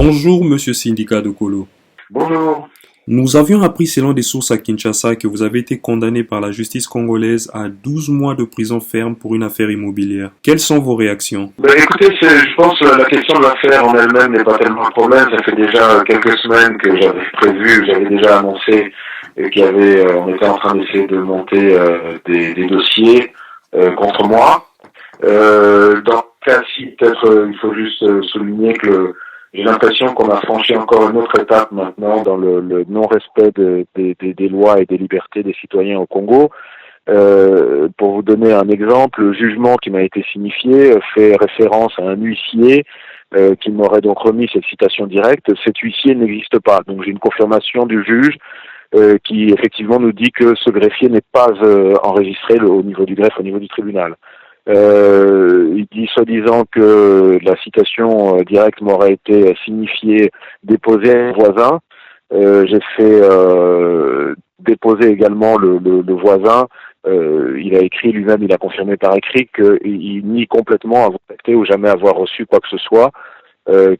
Bonjour, monsieur Syndicat de Kolo. Bonjour. Nous avions appris selon des sources à Kinshasa que vous avez été condamné par la justice congolaise à 12 mois de prison ferme pour une affaire immobilière. Quelles sont vos réactions? Écoutez, je pense que la question de l'affaire en elle-même n'est pas tellement un problème. Ça fait déjà quelques semaines que j'avais déjà annoncé on était en train d'essayer de monter des dossiers contre moi. Dans ce cas-ci, peut-être il faut juste souligner que j'ai l'impression qu'on a franchi encore une autre étape maintenant dans le non-respect des lois et des libertés des citoyens au Congo. Pour vous donner un exemple, le jugement qui m'a été signifié fait référence à un huissier qui m'aurait donc remis cette citation directe. Cet huissier n'existe pas. Donc j'ai une confirmation du juge qui effectivement nous dit que ce greffier n'est pas enregistré au niveau du greffe, au niveau du tribunal. Il dit soi-disant que la citation directe m'aurait été signifiée, déposée à un voisin. J'ai fait déposer également le voisin. Il a écrit lui-même, il a confirmé par écrit qu'il nie complètement avoir contacté ou jamais avoir reçu quoi que ce soit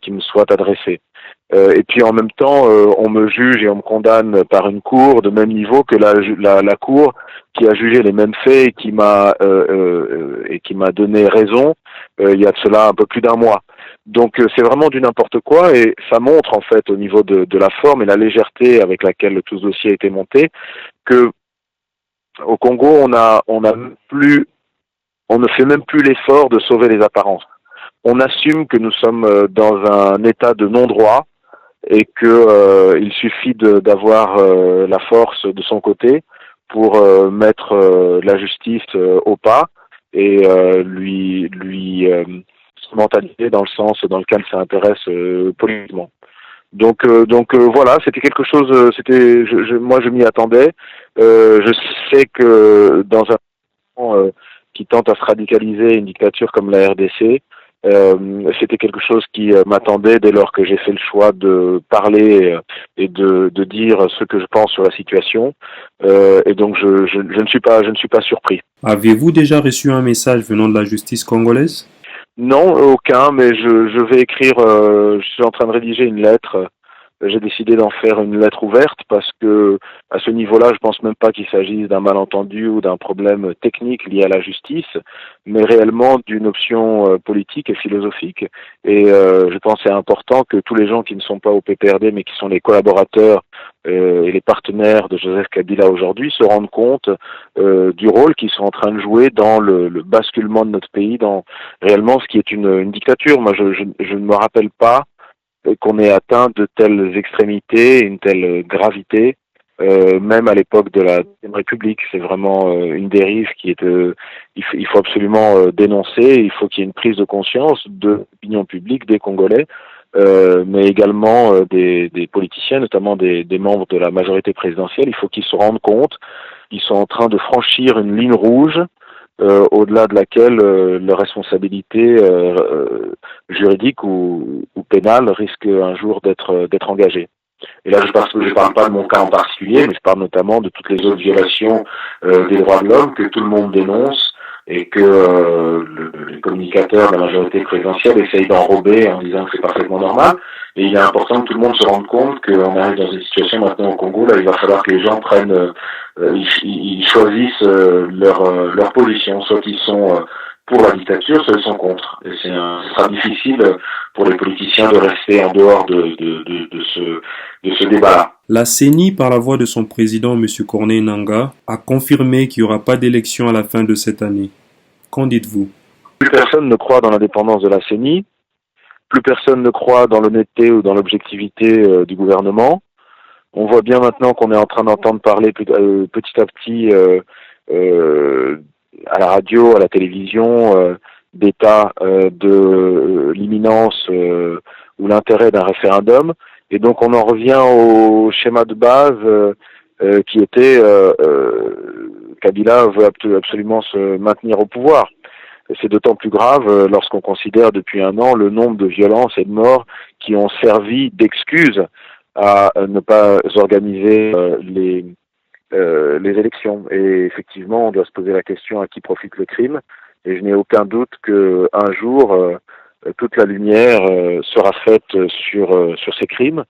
qui me soit adressé. Et puis en même temps, on me juge et on me condamne par une cour de même niveau que la cour qui a jugé les mêmes faits et qui m'a donné raison il y a de cela un peu plus d'un mois. Donc c'est vraiment du n'importe quoi et ça montre en fait au niveau de la forme et la légèreté avec laquelle tout ce dossier a été monté que au Congo on ne fait même plus l'effort de sauver les apparences. On assume que nous sommes dans un état de non-droit et que il suffit d'avoir la force de son côté pour mettre la justice au pas et lui mentaliser dans le sens dans lequel ça intéresse politiquement. Donc voilà, c'était quelque chose. Moi je m'y attendais. Je sais que dans un moment qui tente à se radicaliser une dictature comme la RDC, c'était quelque chose qui m'attendait dès lors que j'ai fait le choix de parler et de dire ce que je pense sur la situation. Et donc je ne suis pas surpris. Avez-vous déjà reçu un message venant de la justice congolaise? Non, aucun, mais je vais écrire. Je suis en train de rédiger une lettre. J'ai décidé d'en faire une lettre ouverte parce que à ce niveau-là, je pense même pas qu'il s'agisse d'un malentendu ou d'un problème technique lié à la justice, mais réellement d'une option politique et philosophique. Et je pense que c'est important que tous les gens qui ne sont pas au PPRD, mais qui sont les collaborateurs et les partenaires de Joseph Kabila aujourd'hui, se rendent compte du rôle qu'ils sont en train de jouer dans le basculement de notre pays, dans réellement ce qui est une dictature. Moi, je ne me rappelle pas qu'on ait atteint de telles extrémités, une telle gravité, même à l'époque de la Deuxième République. C'est vraiment une dérive qui est, il faut absolument dénoncer. Il faut qu'il y ait une prise de conscience de l'opinion publique des Congolais, mais également des politiciens, notamment des membres de la majorité présidentielle. Il faut qu'ils se rendent compte qu'ils sont en train de franchir une ligne rouge au-delà de laquelle leur responsabilité juridique ou pénale risque un jour d'être engagée. Et là, je parle pas de mon cas en particulier, mais je parle notamment de toutes les autres violations des droits de l'homme que tout le monde dénonce et que les communicateurs de la majorité présidentielle essayent d'enrober en disant que c'est parfaitement normal. Et il est important que tout le monde se rende compte qu'on arrive dans une situation maintenant au Congo, là, il va falloir que les gens prennent, ils choisissent leur position, soit ils sont pour la dictature, soit ils sont contre. Et ce sera difficile pour les politiciens de rester en dehors de ce débat-là. La CENI, par la voix de son président, M. Corneille Nangaa, a confirmé qu'il n'y aura pas d'élection à la fin de cette année. Qu'en dites-vous? Plus personne ne croit dans l'indépendance de la CENI, plus personne ne croit dans l'honnêteté ou dans l'objectivité du gouvernement. On voit bien maintenant qu'on est en train d'entendre parler petit à petit à la radio, à la télévision, d'état de l'imminence ou l'intérêt d'un référendum. Et donc on en revient au schéma de base qui était Kabila veut absolument se maintenir au pouvoir. C'est d'autant plus grave lorsqu'on considère depuis un an le nombre de violences et de morts qui ont servi d'excuse à ne pas organiser les élections. Et effectivement, on doit se poser la question à qui profite le crime. Et je n'ai aucun doute qu'un jour, toute la lumière sera faite sur ces crimes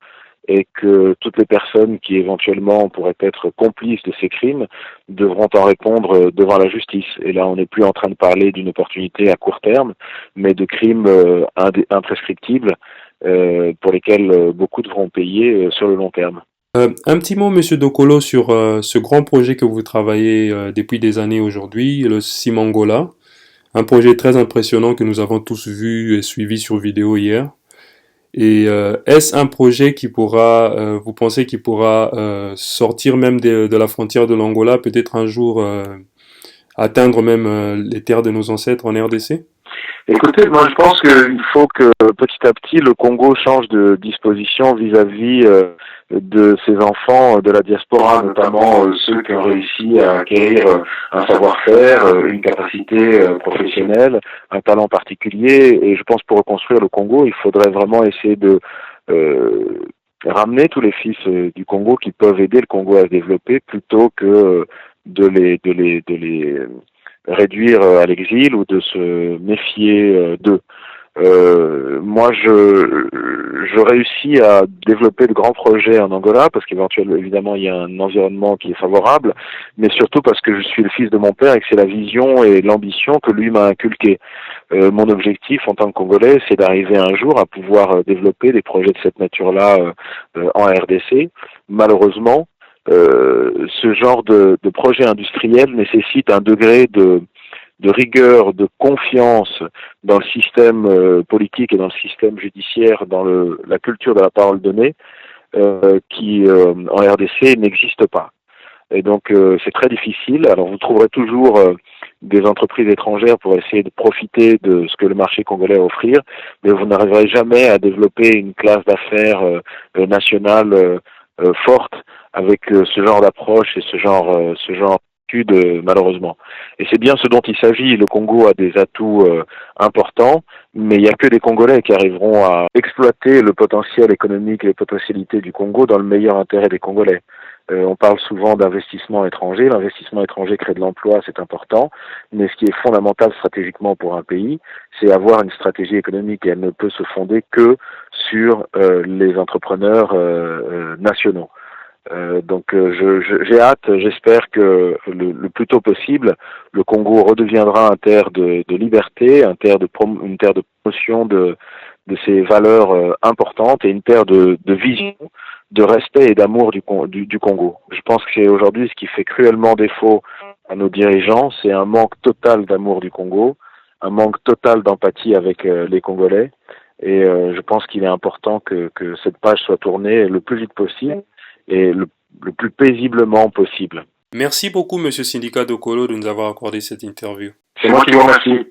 et que toutes les personnes qui éventuellement pourraient être complices de ces crimes devront en répondre devant la justice. Et là, on n'est plus en train de parler d'une opportunité à court terme, mais de crimes imprescriptibles pour lesquels beaucoup devront payer sur le long terme. Un petit mot, Monsieur Dokolo, sur ce grand projet que vous travaillez depuis des années aujourd'hui, le Simangola. Un projet très impressionnant que nous avons tous vu et suivi sur vidéo hier. Et est-ce un projet qui pourra, vous pensez qu'il pourra sortir même de la frontière de l'Angola, peut-être un jour atteindre même les terres de nos ancêtres en RDC? Écoutez, moi je pense qu'il faut que petit à petit le Congo change de disposition vis-à-vis de ses enfants de la diaspora, notamment ceux qui ont réussi à acquérir un savoir-faire, une capacité professionnelle, un talent particulier. Et je pense pour reconstruire le Congo, il faudrait vraiment essayer de ramener tous les fils du Congo qui peuvent aider le Congo à se développer plutôt que de les réduire à l'exil ou de se méfier d'eux. Moi, je réussis à développer de grands projets en Angola parce qu'éventuellement, évidemment, il y a un environnement qui est favorable, mais surtout parce que je suis le fils de mon père et que c'est la vision et l'ambition que lui m'a inculqué. Mon objectif en tant que Congolais, c'est d'arriver un jour à pouvoir développer des projets de cette nature-là en RDC. Malheureusement, ce genre de projet industriel nécessite un degré de rigueur, de confiance dans le système politique et dans le système judiciaire, dans la culture de la parole donnée, qui en RDC n'existe pas. Et donc c'est très difficile. Alors vous trouverez toujours des entreprises étrangères pour essayer de profiter de ce que le marché congolais a à offrir, mais vous n'arriverez jamais à développer une classe d'affaires nationale forte avec ce genre d'approche et ce genre d'études, malheureusement. Et c'est bien ce dont il s'agit. Le Congo a des atouts importants, mais il n'y a que des Congolais qui arriveront à exploiter le potentiel économique et les potentialités du Congo dans le meilleur intérêt des Congolais. On parle souvent d'investissement étranger. L'investissement étranger crée de l'emploi, c'est important. Mais ce qui est fondamental stratégiquement pour un pays, c'est avoir une stratégie économique et elle ne peut se fonder que sur les entrepreneurs nationaux. Donc j'ai hâte, j'espère que le plus tôt possible, le Congo redeviendra un terre de liberté, une terre de promotion de ces valeurs importantes et une terre de vision, de respect et d'amour du Congo. Je pense que c'est aujourd'hui ce qui fait cruellement défaut à nos dirigeants, c'est un manque total d'amour du Congo, un manque total d'empathie avec les Congolais. Et je pense qu'il est important que cette page soit tournée le plus vite possible et le plus paisiblement possible. Merci beaucoup, Monsieur Sindika Dokolo, de nous avoir accordé cette interview. C'est moi qui vous remercie.